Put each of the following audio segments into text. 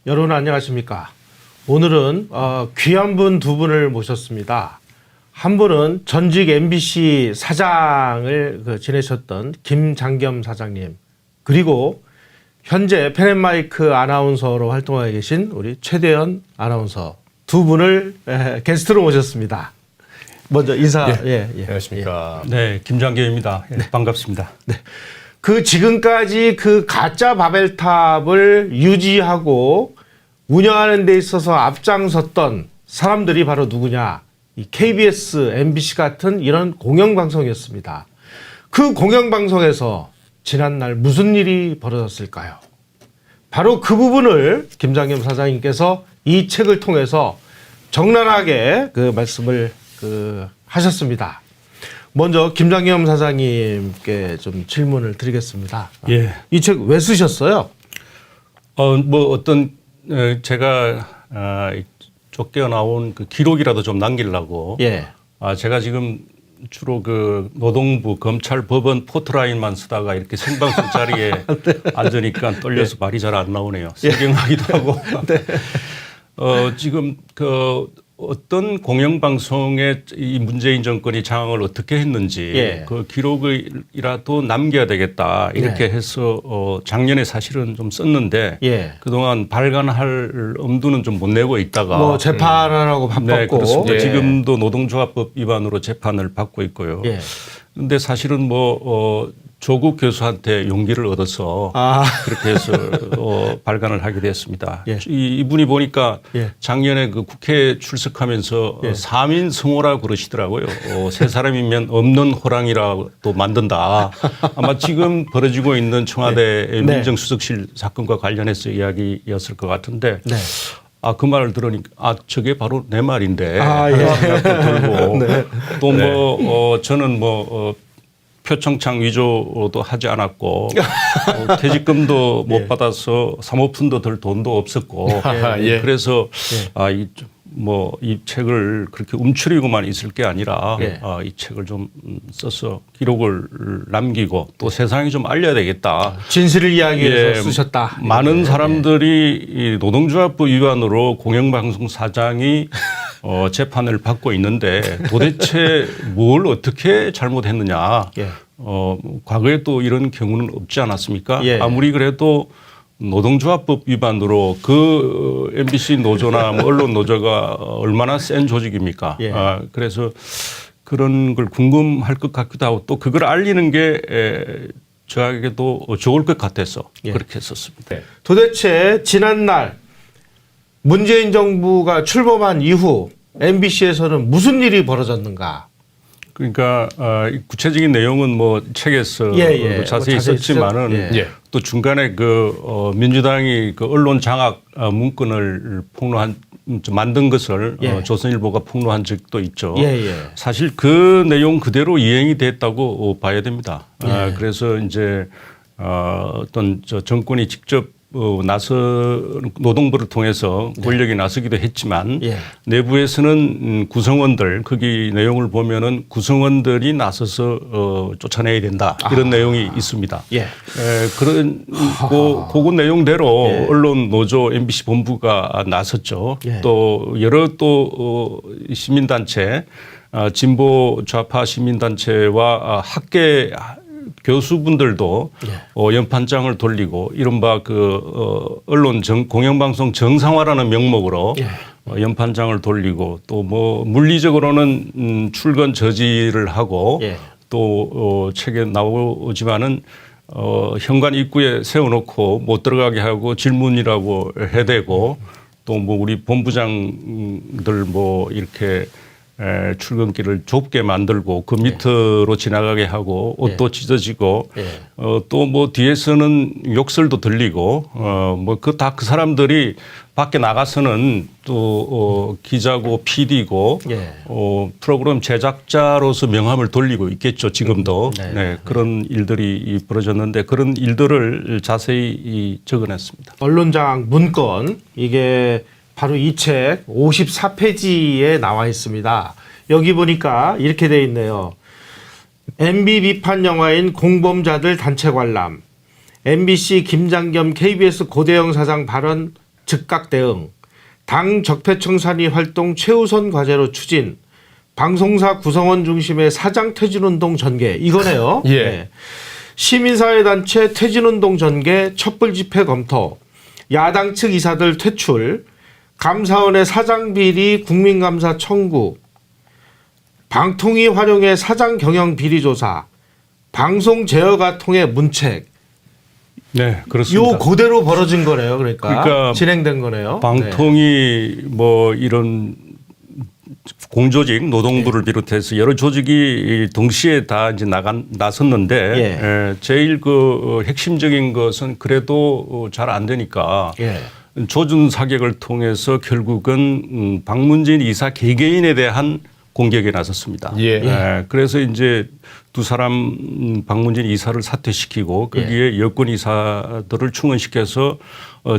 여러분 안녕하십니까. 오늘은 귀한 분 두 분을 모셨습니다. 한 분은 전직 MBC 사장을 지내셨던 김장겸 사장님, 그리고 현재 펜앤마이크 아나운서로 활동하고 계신 우리 최대현 아나운서 두 분을 게스트로 모셨습니다. 먼저 인사. 안녕하십니까. 네, 김장겸입니다. 네. 반갑습니다. 네. 지금까지 가짜 바벨탑을 유지하고 운영하는 데 있어서 앞장섰던 사람들이 바로 누구냐? 이 KBS, MBC 같은 이런 공영방송이었습니다. 그 공영방송에서 지난날 무슨 일이 벌어졌을까요? 바로 그 부분을 김장겸 사장님께서 이 책을 통해서 적나라하게 말씀을 하셨습니다. 먼저 김장겸 사장님께 좀 질문을 드리겠습니다. 예. 이 책 왜 쓰셨어요? 제가 쫓겨 나온 그 기록이라도 좀 남기려고. 예. 제가 지금 주로 노동부, 검찰, 법원 포트라인만 쓰다가 이렇게 생방송 자리에 앉으니까 떨려서 말이 잘 안 나오네요. 세경하기도 하고. 네. 지금 어떤 공영방송의 이 문재인 정권이 장악을 어떻게 했는지 그 기록이라도 남겨야 되겠다 이렇게 해서 작년에 사실은 좀 썼는데 그동안 발간할 엄두는 좀 못 내고 있다가 재판하라고 바빴고. 네, 그렇습니다. 지금도 노동조합법 위반으로 재판을 받고 있고요. 그런데 사실은 조국 교수한테 용기를 얻어서 그렇게 해서 발간을 하게 됐습니다. 이분이 보니까 작년에 국회에 출석하면서 3인 성호라고 그러시더라고요. 세 사람이면 없는 호랑이라도 만든다. 아마 지금 벌어지고 있는 청와대 민정수석실 사건과 관련해서 이야기였을 것 같은데 그 말을 들으니까 저게 바로 내 말인데 생각도 들고 또 저는 표창장 위조도 하지 않았고 퇴직금도 못 받아서 사모펀드 들 돈도 없었고 그래서 이 책을 그렇게 움츠리고만 있을 게 아니라 이 책을 좀 써서 기록을 남기고 또 세상에 좀 알려야 되겠다. 진실을 이야기해서 쓰셨다. 많은 사람들이 이 노동조합법 위반으로 공영방송 사장이 재판을 받고 있는데 도대체 뭘 어떻게 잘못했느냐. 과거에 또 이런 경우는 없지 않았습니까? 아무리 그래도 노동조합법 위반으로 MBC 노조나 언론 노조가 얼마나 센 조직입니까? 그래서 그런 걸 궁금할 것 같기도 하고 또 그걸 알리는 게 저에게도 좋을 것 같아서 그렇게 했었습니다. 도대체 지난날 문재인 정부가 출범한 이후 MBC에서는 무슨 일이 벌어졌는가? 그러니까 구체적인 내용은 책에서 자세히 썼지만은 또 중간에 민주당이 언론 장악 문건을 만든 것을 조선일보가 폭로한 적도 있죠. 사실 그 내용 그대로 이행이 됐다고 봐야 됩니다. 그래서 이제 어떤 정권이 직접 노동부를 통해서 권력이 나서기도 했지만 내부에서는 구성원들 거기 내용을 보면은 구성원들이 나서서 쫓아내야 된다 이런 내용이 있습니다. 그런 내용대로 언론 노조 MBC 본부가 나섰죠. 또 여러 시민단체 진보 좌파 시민단체와 학계 교수분들도 연판장을 돌리고 이른바 언론 공영방송 정상화라는 명목으로 연판장을 돌리고 또 물리적으로는 출근 저지를 하고 또 책에 나오지만은 현관 입구에 세워놓고 못 들어가게 하고 질문이라고 해대고 또 우리 본부장들 이렇게 출근길을 좁게 만들고 그 밑으로 지나가게 하고 옷도 찢어지고 또 뒤에서는 욕설도 들리고 다 그 사람들이 밖에 나가서는 또 기자고 PD고 프로그램 제작자로서 명함을 돌리고 있겠죠. 지금도 그런 일들이 벌어졌는데 그런 일들을 자세히 적어냈습니다. 언론장 문건 이게 바로 이 책 54페이지에 나와 있습니다. 여기 보니까 이렇게 돼 있네요. MB 비판 영화인 공범자들 단체 관람, MBC 김장겸 KBS 고대영 사장 발언 즉각 대응, 당 적폐청산위 활동 최우선 과제로 추진, 방송사 구성원 중심의 사장 퇴진운동 전개 이거네요. 예. 네. 시민사회단체 퇴진운동 전개 촛불 집회 검토, 야당 측 이사들 퇴출, 감사원의 사장 비리 국민감사 청구, 방통위 활용의 사장 경영 비리 조사, 방송 제어가 통해 문책. 네, 그렇습니다. 요 그대로 벌어진 거네요. 그러니까 진행된 거네요. 방통위 뭐 이런 공조직 노동부를 비롯해서 여러 조직이 동시에 다 이제 나섰는데 제일 그 핵심적인 것은 그래도 잘 안 되니까 조준 사격을 통해서 결국은 박문진 이사 개개인에 대한 공격에 나섰습니다. 그래서 이제 두 사람 박문진 이사를 사퇴시키고 거기에 여권 이사들을 충원시켜서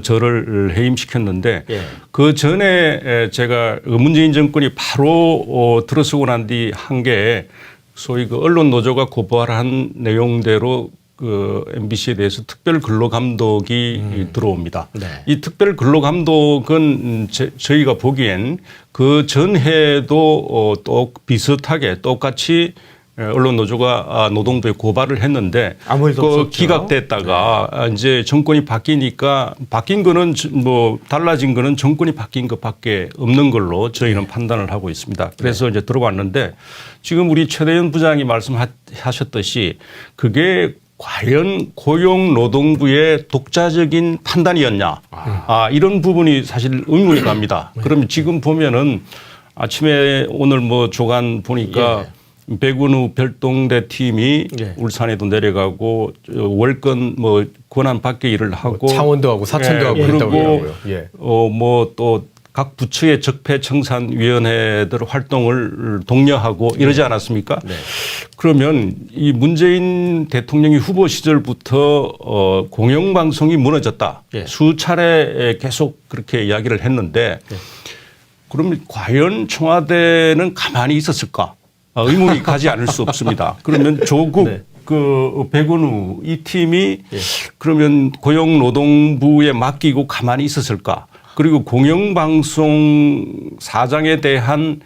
저를 해임시켰는데 그 전에 제가 문재인 정권이 바로 들어서고 난 뒤 한 게 소위 그 언론 노조가 고발한 내용대로 그 MBC에 대해서 특별 근로감독이 들어옵니다. 이 특별 근로감독은 저희가 보기엔 그 전해도 또 비슷하게 똑같이 언론 노조가 노동부에 고발을 했는데 그 기각됐다가 이제 정권이 바뀌니까 바뀐 거는 뭐 달라진 거는 정권이 바뀐 것밖에 없는 걸로 저희는 판단을 하고 있습니다. 그래서 이제 들어왔는데 지금 우리 최대현 부장이 말씀하셨듯이 그게 과연 고용노동부의 독자적인 판단이었냐. 이런 부분이 사실 의문이 갑니다. 그러면 지금 보면은 아침에 오늘 뭐 조간 보니까 백운우 별동대 팀이 울산에도 내려가고 월권 뭐 권한 밖에 일을 하고 창원도 하고 사천도 하고 그리고 뭐 또 각 부처의 적폐청산위원회들 활동을 독려하고 이러지 않았습니까? 그러면 이 문재인 대통령이 후보 시절부터 공영방송이 무너졌다. 수차례 계속 그렇게 이야기를 했는데 그러면 과연 청와대는 가만히 있었을까? 의문이 가지 않을 수 없습니다. 그러면 조국 그 백운우 이 팀이 그러면 고용노동부에 맡기고 가만히 있었을까? 그리고 공영방송 사장에 대한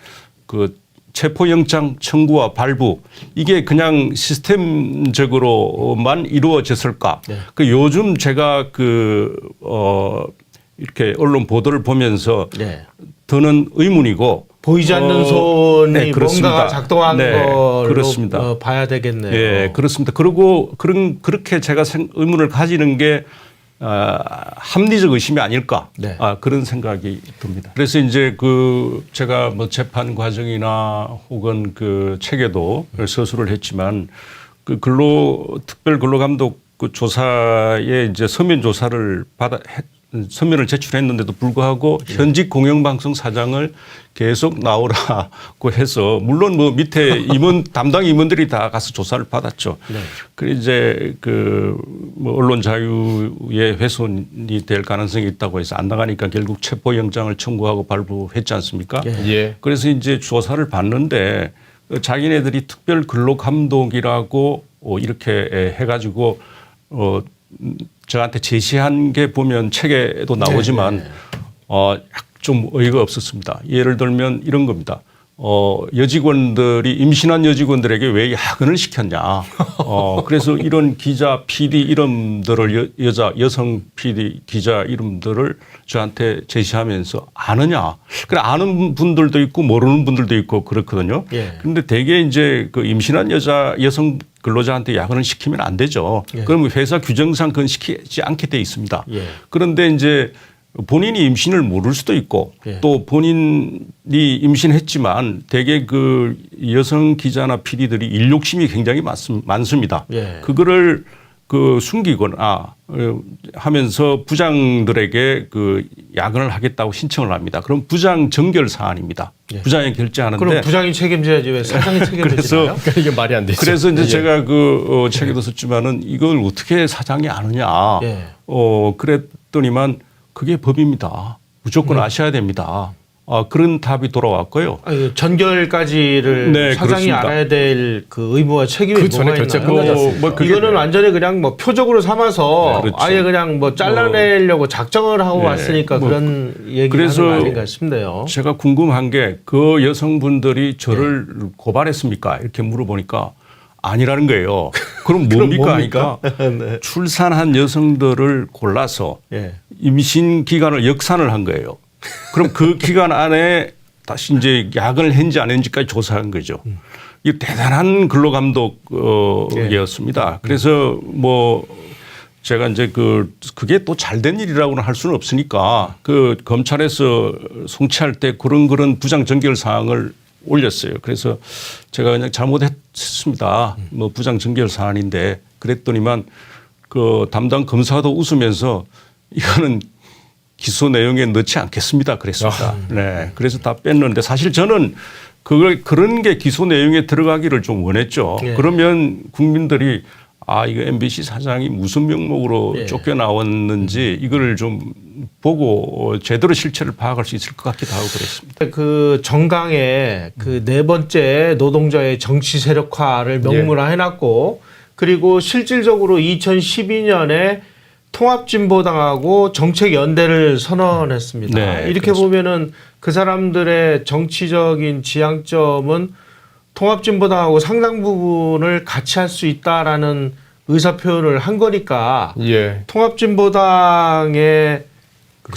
그 체포영장 청구와 발부 이게 그냥 시스템적으로만 이루어졌을까? 그 요즘 제가 이렇게 언론 보도를 보면서 더는 의문이고 보이지 않는 손이 그렇습니다. 뭔가 작동한 걸로 그렇습니다. 봐야 되겠네요. 예, 그렇습니다. 그리고 그렇게 제가 의문을 가지는 게 합리적 의심이 아닐까 그런 생각이 듭니다. 그래서 이제 제가 뭐 재판 과정이나 혹은 그 책에도 서술을 했지만 그 특별 근로감독 그 조사에 이제 서면 조사를 서면을 제출했는데도 불구하고 현직 공영방송 사장을 계속 나오라고 해서 물론 뭐 밑에 담당 임원들이 다 가서 조사를 받았죠. 그래 이제 뭐 언론 자유의 훼손이 될 가능성이 있다고 해서 안 나가니까 결국 체포영장을 청구하고 발부했지 않습니까? 그래서 이제 조사를 받는데 자기네들이 특별 근로감독이라고 이렇게 해가지고 저한테 제시한 게 보면 책에도 나오지만 좀 어이가 없었습니다. 예를 들면 이런 겁니다. 여직원들이 임신한 여직원들에게 왜 야근을 시켰냐. 그래서 이런 기자, PD 이름들을 여성 PD 기자 이름들을 저한테 제시하면서 아느냐. 그래 아는 분들도 있고 모르는 분들도 있고 그렇거든요. 그런데 대개 이제 그 임신한 여성 근로자한테 야근을 시키면 안 되죠. 그러면 회사 규정상 그건 시키지 않게 돼 있습니다. 그런데 이제 본인이 임신을 모를 수도 있고 또 본인이 임신했지만 대개 그 여성 기자나 PD들이 일 욕심이 굉장히 많습니다. 그거를 숨기거나 하면서 부장들에게 야근을 하겠다고 신청을 합니다. 그럼 부장 정결 사안입니다. 부장이 결재하는데. 그럼 부장이 책임져야지 왜 사장이 책임지나요? 그래서 이게 말이 안 되죠. 그래서 이제 제가 책에도 썼지만은 이걸 어떻게 사장이 아느냐. 그랬더니만 그게 법입니다. 무조건 아셔야 됩니다. 그런 답이 돌아왔고요. 아니, 전결까지를 네, 사장이 그렇습니다. 알아야 될 그 의무와 책임이 그 전에 뭐가 결제 있나요? 끝나지 않습니까? 이거는 완전히 그냥 뭐 표적으로 삼아서 그렇죠. 아예 그냥 뭐 잘라내려고 작정을 하고 네. 왔으니까 뭐 그런 얘기를 그래서 하는 거 아닌가 싶네요. 제가 궁금한 게 그 여성분들이 저를 고발했습니까? 이렇게 물어보니까 아니라는 거예요. 그럼 뭡니까? 하니까 네. 출산한 여성들을 골라서 예. 임신 기간을 역산을 한 거예요. 그럼 그 기간 안에 다시 이제 야근을 했는지 안 했는지까지 조사한 거죠. 이 대단한 근로감독이었습니다. 그래서 뭐 제가 이제 그게 또 잘된 일이라고는 할 수는 없으니까 그 검찰에서 송치할 때 그런 부장 전결 사항을 올렸어요. 그래서 제가 그냥 잘못했습니다. 뭐 부장 전결 사안인데 그랬더니만 그 담당 검사도 웃으면서 이거는 기소 내용에 넣지 않겠습니다. 그랬습니다. 네. 그래서 다 뺐는데 사실 저는 그런 게 기소 내용에 들어가기를 좀 원했죠. 예. 그러면 국민들이 이거 MBC 사장이 무슨 명목으로 예. 쫓겨나왔는지 이걸 좀 보고 제대로 실체를 파악할 수 있을 것 같기도 하고 그랬습니다. 그 정강의 그 네 번째 노동자의 정치 세력화를 명문화 해놨고 그리고 실질적으로 2012년에 통합진보당하고 정책연대를 선언했습니다. 네, 이렇게 그렇습니다. 보면은 그 사람들의 정치적인 지향점은 통합진보당하고 상당 부분을 같이 할 수 있다라는 의사 표현을 한 거니까 예. 통합진보당에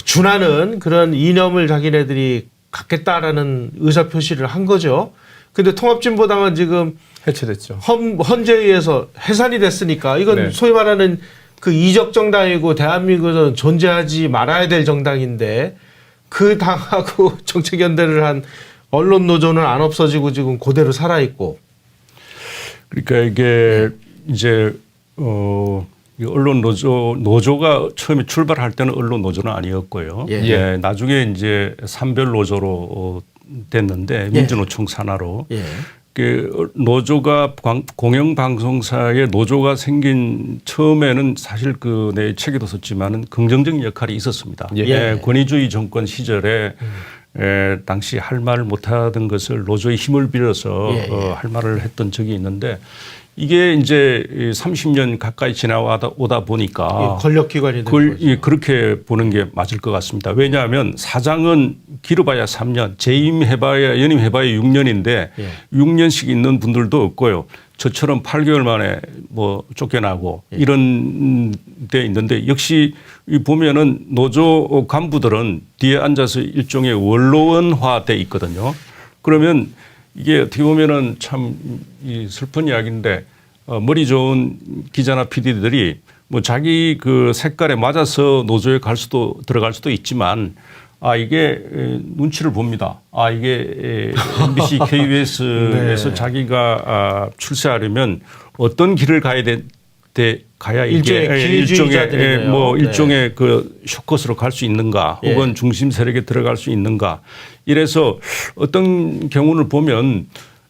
준하는 그런 이념을 자기네들이 갖겠다라는 의사 표시를 한 거죠. 근데 통합진보당은 지금 해체됐죠. 헌재에 의해서 해산이 됐으니까 이건 네. 소위 말하는 그 이적 정당이고 대한민국에서는 존재하지 말아야 될 정당인데 그 당하고 정책연대를 한 언론 노조는 안 없어지고 지금 그대로 살아있고. 그러니까 이게 이제 이 언론 노조가 처음에 출발할 때는 언론 노조는 아니었고요. 예. 예, 나중에 이제 산별 노조로 됐는데 민주노총 산하로 예. 그 노조가 공영방송사의 노조가 생긴 처음에는 사실 내 책에도 썼지만은 긍정적인 역할이 있었습니다. 예. 예, 권위주의 정권 시절에 당시 할 말을 못하던 것을 노조의 힘을 빌어서 예, 예. 할 말을 했던 적이 있는데 이게 이제 30년 가까이 지나오다 보니까 권력기관이 된 그걸 거죠. 그렇게 보는 게 맞을 것 같습니다. 왜냐하면 사장은 길어봐야 3년, 재임해봐야 연임해봐야 6년인데 예. 6년씩 있는 분들도 없고요. 저처럼 8개월 만에 뭐 쫓겨나고 예. 이런 데 있는데 역시 보면은 노조 간부들은 뒤에 앉아서 일종의 원로원화돼 있거든요. 그러면 이게 어떻게 보면은 참 슬픈 이야기인데 머리 좋은 기자나 PD들이 뭐 자기 그 색깔에 맞아서 노조에 들어갈 수도 있지만 이게 눈치를 봅니다. 이게 MBC, KBS에서 네. 자기가 출세하려면 어떤 길을 가야 이게 기회주의자들이네요. 뭐 네. 일종의 그 쇼컷으로 갈 수 있는가 예. 혹은 중심 세력에 들어갈 수 있는가 이래서 어떤 경우를 보면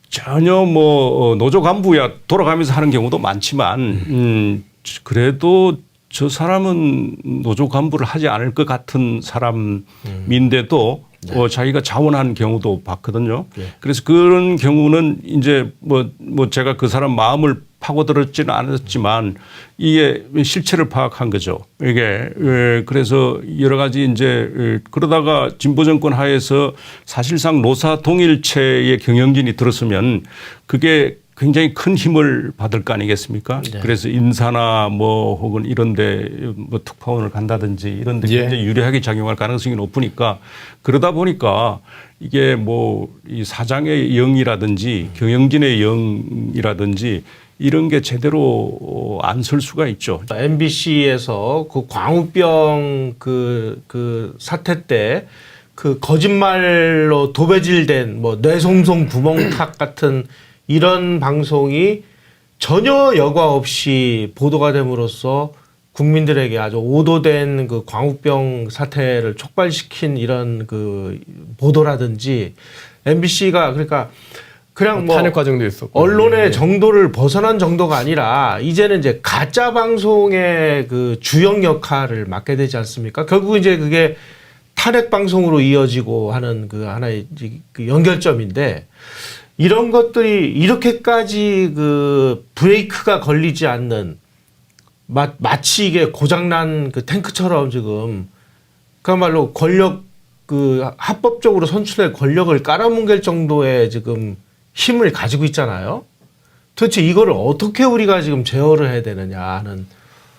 전혀 뭐 노조 간부야 돌아가면서 하는 경우도 많지만 그래도 저 사람은 노조 간부를 하지 않을 것 같은 사람인데도 자기가 자원하는 경우도 봤거든요. 예. 그래서 그런 경우는 이제 뭐 제가 그 사람 마음을 파고들었지는 않았지만 이게 실체를 파악한 거죠. 이게 그래서 여러 가지 이제 그러다가 진보 정권 하에서 사실상 노사 동일체의 경영진이 들었으면 그게 굉장히 큰 힘을 받을 거 아니겠습니까? 네. 그래서 인사나 뭐 혹은 이런데 뭐 특파원을 간다든지 이런데 예. 굉장히 유리하게 작용할 가능성이 높으니까 그러다 보니까 이게 뭐 이 사장의 영이라든지 경영진의 영이라든지 이런 게 제대로 안 설 수가 있죠. MBC에서 그 광우병 그 사태 때 그 거짓말로 도배질된 뭐 뇌송송 구멍탁 같은 이런 방송이 전혀 여과 없이 보도가 됨으로써 국민들에게 아주 오도된 그 광우병 사태를 촉발시킨 이런 그 보도라든지 MBC가 그러니까 그냥 뭐 탄핵 과정도 있었고 언론의 예. 정도를 벗어난 정도가 아니라 이제는 이제 가짜 방송의 그 주역 역할을 맡게 되지 않습니까? 결국 이제 그게 탄핵 방송으로 이어지고 하는 그 하나의 그 연결점인데 이런 것들이 이렇게까지 그 브레이크가 걸리지 않는 마치 이게 고장난 그 탱크처럼 지금 그야말로 권력 그 합법적으로 선출될 권력을 깔아뭉갤 정도의 지금 힘을 가지고 있잖아요. 도대체 이거를 어떻게 우리가 지금 제어를 해야 되느냐 하는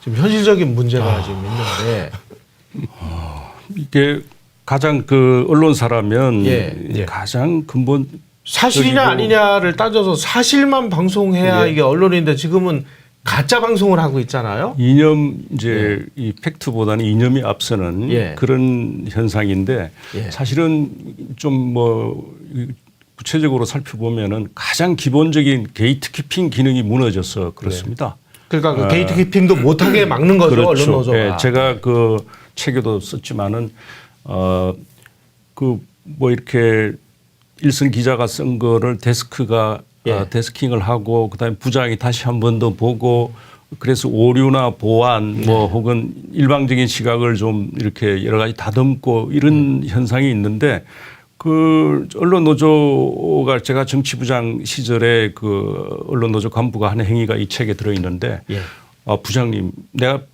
좀 현실적인 문제가 지금 있는데 이게 가장 그 언론사라면 예. 가장 근본 사실이냐 아니냐를 따져서 사실만 방송해야 이게 언론인데 지금은 가짜 방송을 하고 있잖아요. 이념 이제 이 팩트보다는 이념이 앞서는 그런 현상인데 사실은 좀 뭐 구체적으로 살펴보면은 가장 기본적인 게이트키핑 기능이 무너져서 그렇습니다. 그러니까 그 게이트키핑도 못하게 막는 거죠. 그렇죠. 언론 노조가. 제가 그 책에도 썼지만은 그 뭐 이렇게 일선 기자가 쓴 거를 데스크가 데스킹을 하고 그다음에 부장이 다시 한 번 더 보고 그래서 오류나 보완 뭐 혹은 일방적인 시각을 좀 이렇게 여러 가지 다듬고 이런 현상이 있는데 그 언론 노조가 제가 정치부장 시절에 그 언론 노조 간부가 하는 행위가 이 책에 들어 있는데 부장님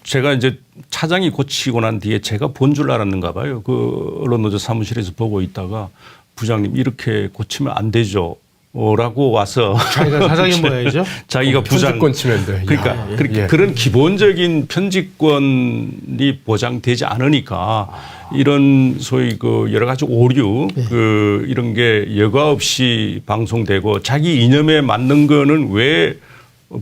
제가 이제 차장이 고치고 난 뒤에 제가 본 줄 알았는가 봐요. 그 언론 노조 사무실에서 보고 있다가 부장님 이렇게 고치면 안 되죠. 라고 와서 자기가 사장인 모양이죠. 자기가 부장 편집권 침해인데. 그러니까 그런 기본적인 편집권이 보장되지 않으니까 이런 소위 그 여러 가지 오류 그 이런 게 여과 없이 방송되고 자기 이념에 맞는 거는 왜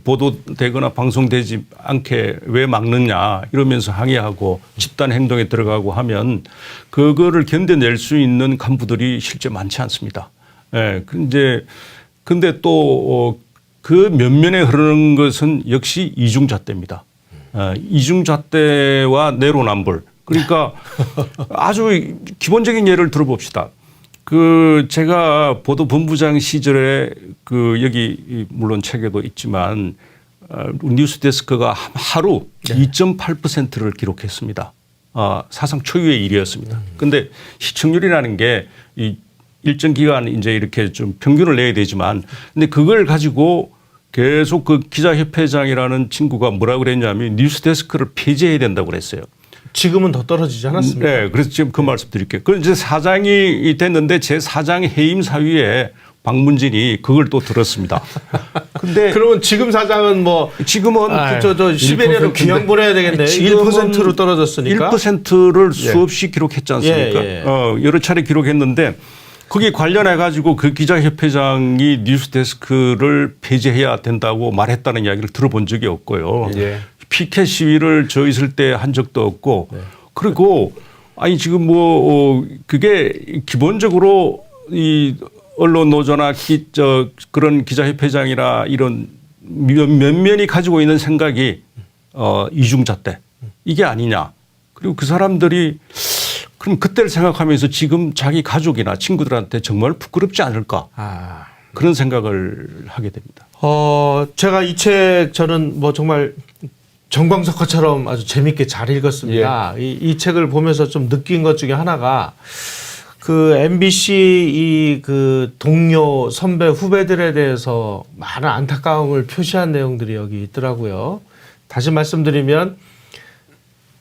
보도되거나 방송되지 않게 왜 막느냐 이러면서 항의하고 집단 행동에 들어가고 하면 그거를 견뎌낼 수 있는 간부들이 실제 많지 않습니다. 예, 근데 또 그 면면에 흐르는 것은 역시 이중잣대입니다. 이중잣대와 내로남불. 그러니까 아주 기본적인 예를 들어봅시다. 그 제가 보도본부장 시절에 그 여기 물론 책에도 있지만 뉴스데스크가 하루 2.8%를 기록했습니다. 사상 초유의 일이었습니다. 그런데 시청률이라는 게 이 일정 기간 이제 이렇게 좀 평균을 내야 되지만 근데 그걸 가지고 계속 그 기자협회장이라는 친구가 뭐라 그랬냐면 뉴스데스크를 폐지해야 된다고 그랬어요. 지금은 더 떨어지지 않았습니까? 네. 그래서 지금 그 말씀 드릴게요. 그 이제 사장이 됐는데 제 사장 해임 사위에 박문진이 그걸 또 들었습니다. 근데 그러면 지금 사장은 뭐 지금은 저 시베리아로 귀양 보내야 되겠네. 1%로 떨어졌으니까. 1%를 수없이 기록했지 않습니까? 여러 차례 기록했는데 거기 관련해 가지고 그 기자협회장이 뉴스데스크를 폐지해야 된다고 말했다는 이야기를 들어본 적이 없고요. 피켓 시위를 저 있을 때 한 적도 없고 그리고 아니 지금 뭐 그게 기본적으로 이 언론 노조나 그런 기자협회장이나 이런 면면이 가지고 있는 생각이 이중잣대 이게 아니냐. 그리고 그 사람들이 그럼 그때를 생각하면서 지금 자기 가족이나 친구들한테 정말 부끄럽지 않을까 그런 생각을 하게 됩니다. 제가 이 책 저는 뭐 정말 정광석화처럼 아주 재밌게 잘 읽었습니다. 이 책을 보면서 좀 느낀 것 중에 하나가 그 MBC 이 그 동료 선배 후배들에 대해서 많은 안타까움을 표시한 내용들이 여기 있더라고요. 다시 말씀드리면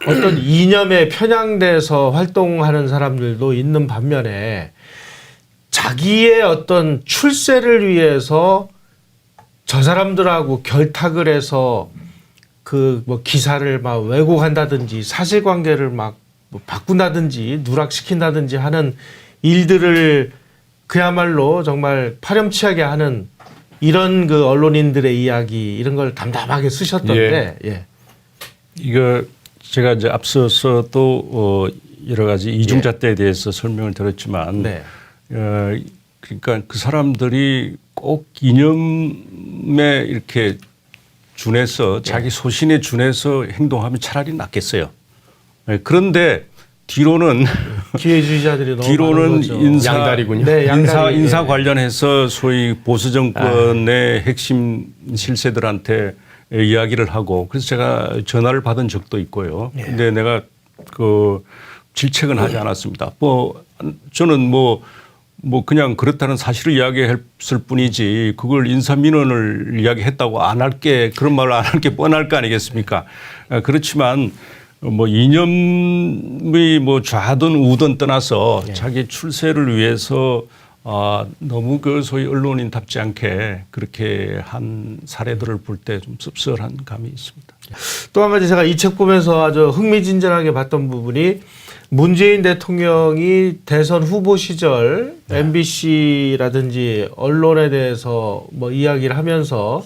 어떤 이념에 편향돼서 활동하는 사람들도 있는 반면에 자기의 어떤 출세를 위해서 저 사람들하고 결탁을 해서 그 뭐 기사를 막 왜곡한다든지 사실관계를 막 뭐 바꾼다든지 누락시킨다든지 하는 일들을 그야말로 정말 파렴치하게 하는 이런 그 언론인들의 이야기 이런 걸 담담하게 쓰셨던데 이거 제가 이제 앞서서 또 여러 가지 이중잣대에 대해서 설명을 드렸지만 그러니까 그 사람들이 꼭 이념에 이렇게 준해서 자기 소신에 준해서 행동하면 차라리 낫겠어요. 그런데 뒤로는 기회주의자들이 너무 뒤로는 양다리군요. 인사 관련해서 소위 보수 정권의 핵심 실세들한테 이야기를 하고 그래서 제가 전화를 받은 적도 있고요. 근데 내가 질책은 하지 않았습니다. 뭐 저는 뭐 그냥 그렇다는 사실을 이야기했을 뿐이지 그걸 인사민원을 이야기했다고 안 할 게 그런 말을 안 할 게 뻔할 거 아니겠습니까? 그렇지만 뭐 이념이 뭐 좌든 우든 떠나서 자기 출세를 위해서 너무 그 소위 언론인답지 않게 그렇게 한 사례들을 볼 때 좀 씁쓸한 감이 있습니다. 또 한 가지 제가 이 책 보면서 아주 흥미진진하게 봤던 부분이 문재인 대통령이 대선 후보 시절 MBC라든지 언론에 대해서 뭐 이야기를 하면서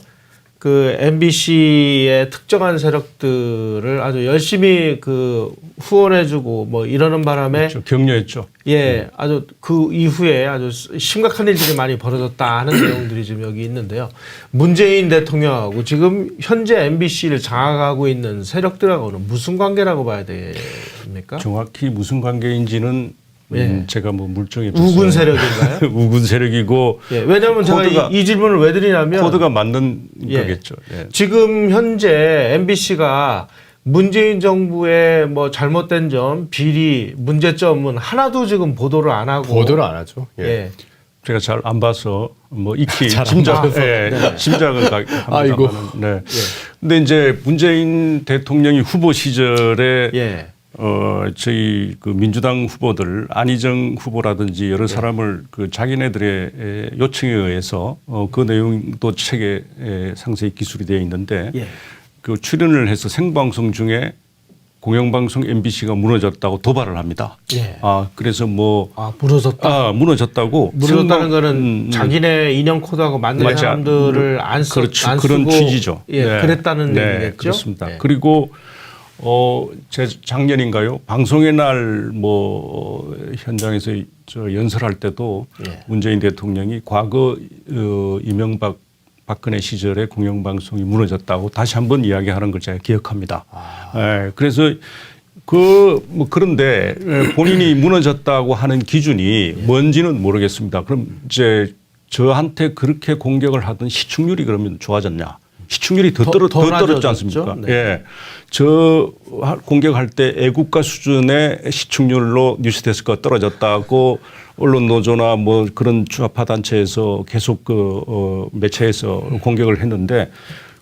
그 MBC의 특정한 세력들을 아주 열심히 그 후원해주고 뭐 이러는 바람에 그렇죠. 격려했죠. 예, 아주 그 이후에 아주 심각한 일들이 많이 벌어졌다 하는 내용들이 지금 여기 있는데요. 문재인 대통령하고 지금 현재 MBC를 장악하고 있는 세력들하고는 무슨 관계라고 봐야 됩니까? 정확히 무슨 관계인지는 제가 뭐 물정해 우군 세력인가요? 우군 세력이고. 예, 왜냐하면 제가 이 질문을 왜 드리냐면 코드가 맞는 거겠죠. 예. 지금 현재 MBC가 문재인 정부의 뭐 잘못된 점, 비리, 문제점은 하나도 지금 보도를 안 하고 보도를 안 하죠. 예. 제가 잘 안 봐서 뭐 익히 짐작은 합니다만은. 네. 근데 이제 문재인 대통령이 후보 시절에 저희 그 민주당 후보들 안희정 후보라든지 여러 사람을 그 자기네들의 요청에 의해서 그 내용도 책에 상세히 기술이 되어 있는데 그 출연을 해서 생방송 중에 공영방송 MBC가 무너졌다고 도발을 합니다. 그래서 뭐 무너졌다고 무너졌다는 거는 자기네 인형 코드하고 맞는 사람들을 안 쓰고 그런 취지죠. 그랬다는 얘기겠죠. 그렇습니다. 그리고 제 작년인가요? 방송의 날 뭐 현장에서 저 연설할 때도 문재인 대통령이 과거 이명박 박근혜 시절에 공영방송이 무너졌다고 다시 한번 이야기하는 걸 제가 기억합니다. 그래서 뭐 그런데 본인이 무너졌다고 하는 기준이 뭔지는 모르겠습니다. 그럼 이제 저한테 그렇게 공격을 하던 시청률이 그러면 좋아졌냐? 시청률이 더 떨어졌지 않습니까? 네. 저 공격할 때 애국가 수준의 시청률로 뉴스데스크가 떨어졌다고 언론 노조나 뭐 그런 좌파 단체에서 계속 그 매체에서 공격을 했는데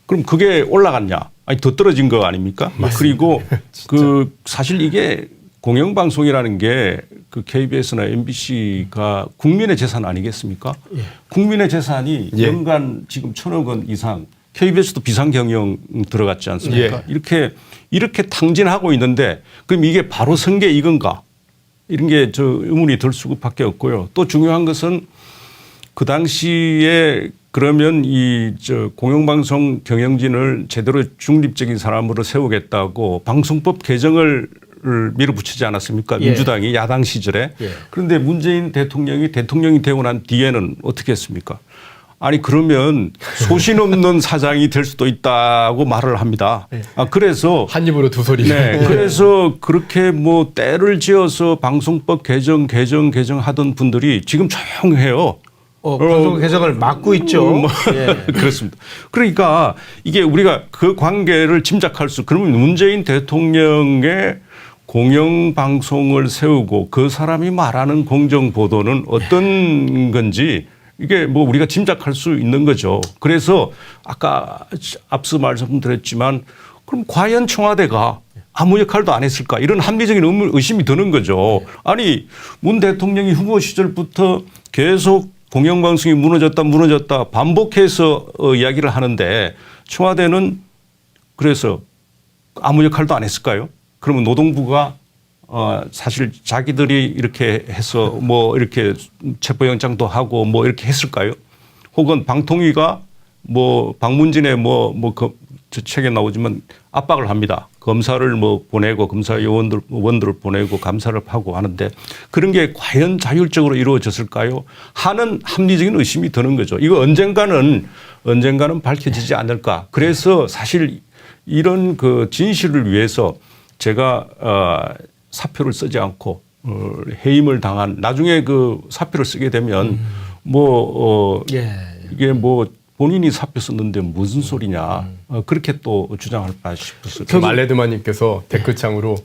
그럼 그게 올라갔냐? 아니 더 떨어진 거 아닙니까? 그리고 그 사실 이게 공영방송이라는 게 그 KBS나 MBC가 국민의 재산 아니겠습니까? 국민의 재산이 연간 지금 1,000억 원 이상 KBS도 비상경영 들어갔지 않습니까? 이렇게 탕진하고 있는데 그럼 이게 바로 선게 이건가? 이런 게 저 의문이 들 수밖에 없고요. 또 중요한 것은 그 당시에 그러면 이 저 공영방송 경영진을 제대로 중립적인 사람으로 세우겠다고 방송법 개정을 밀어붙이지 않았습니까? 민주당이 야당 시절에. 그런데 문재인 대통령이 되고 난 뒤에는 어떻게 했습니까? 아니 그러면 소신 없는 사장이 될 수도 있다고 말을 합니다. 그래서 한 입으로 두 소리. 그래서 그렇게 뭐 때를 지어서 방송법 개정하던 분들이 지금 조용해요. 방송 개정을 막고 있죠. 그렇습니다. 그러니까 이게 우리가 그 관계를 짐작할 그러면 문재인 대통령의 공영방송을 세우고 그 사람이 말하는 공정보도는 어떤 건지 이게 뭐 우리가 짐작할 수 있는 거죠. 그래서 아까 앞서 말씀드렸지만 그럼 과연 청와대가 아무 역할도 안 했을까 이런 합리적인 의심이 드는 거죠. 아니 문 대통령이 후보 시절부터 계속 공영방송이 무너졌다 반복해서 이야기를 하는데 청와대는 그래서 아무 역할도 안 했을까요? 그러면 노동부가 사실 자기들이 이렇게 해서 뭐 이렇게 체포영장도 하고 뭐 이렇게 했을까요? 혹은 방통위가 뭐 방문진에 저 책에 나오지만 압박을 합니다. 검사를 뭐 보내고 검사 의원들을 보내고 감사를 하고 하는데 그런 게 과연 자율적으로 이루어졌을까요? 하는 합리적인 의심이 드는 거죠. 이거 언젠가는 밝혀지지 않을까. 그래서 사실 이런 그 진실을 위해서 제가 사표를 쓰지 않고 해임을 당한 나중에 그 사표를 쓰게 되면 이게 뭐 본인이 사표 썼는데 무슨 소리냐 그렇게 또 주장할 바 싶었어요. 말레드마님께서 댓글창으로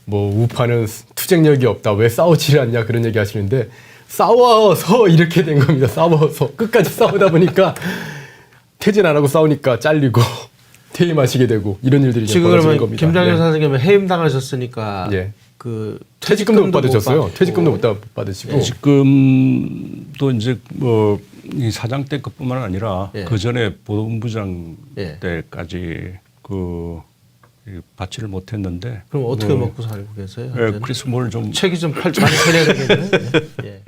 뭐 우파는 투쟁력이 없다. 왜 싸우지 않냐 그런 얘기 하시는데 싸워서 이렇게 된 겁니다. 싸워서 끝까지 싸우다 보니까 퇴진 안 하고 싸우니까 잘리고 퇴임하시게 되고 이런 일들이 지금 벌어지는 그러면 겁니다. 김장현 선생님은 해임 당하셨으니까 예. 그 퇴직금도 못 받으셨어요. 받고. 퇴직금도 못 받으시고. 지금도 이제 뭐 이 사장 때 것뿐만 아니라 예. 그 전에 보훈부장 예. 때까지 이 받지를 못했는데. 그럼 어떻게 먹고 살고 계세요? 예, 그래서 뭘 좀 책이 좀 많이 펴내야 되겠네. 예.